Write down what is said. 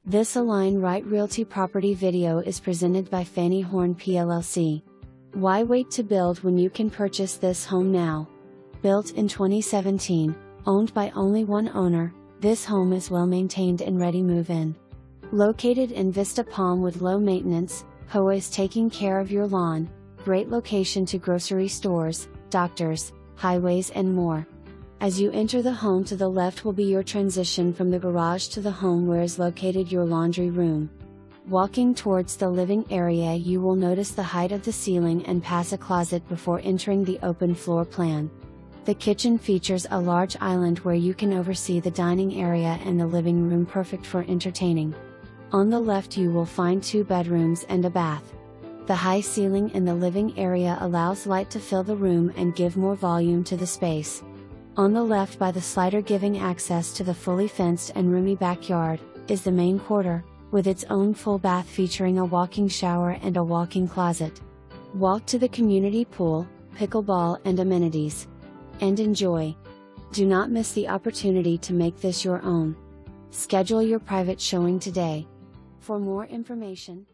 This Align Right Realty property video is presented by Fannie Horn PLLC. Why wait to build when you can purchase this home now? Built in 2017, owned by only one owner, this home is well maintained and ready move-in. Located in Vista Palm with low maintenance, always taking care of your lawn, great location to grocery stores, doctors, highways and more. As you enter the home, to the left will be your transition from the garage to the home where is located your laundry room. Walking towards the living area, you will notice the height of the ceiling and pass a closet before entering the open floor plan. The kitchen features a large island where you can oversee the dining area and the living room, perfect for entertaining. On the left you will find 2 bedrooms and a bath. The high ceiling in the living area allows light to fill the room and give more volume to the space. On the left, by the slider giving access to the fully fenced and roomy backyard, is the main quarter, with its own full bath featuring a walk-in shower and a walk-in closet. Walk to the community pool, pickleball and amenities. And enjoy. Do not miss the opportunity to make this your own. Schedule your private showing today. For more information,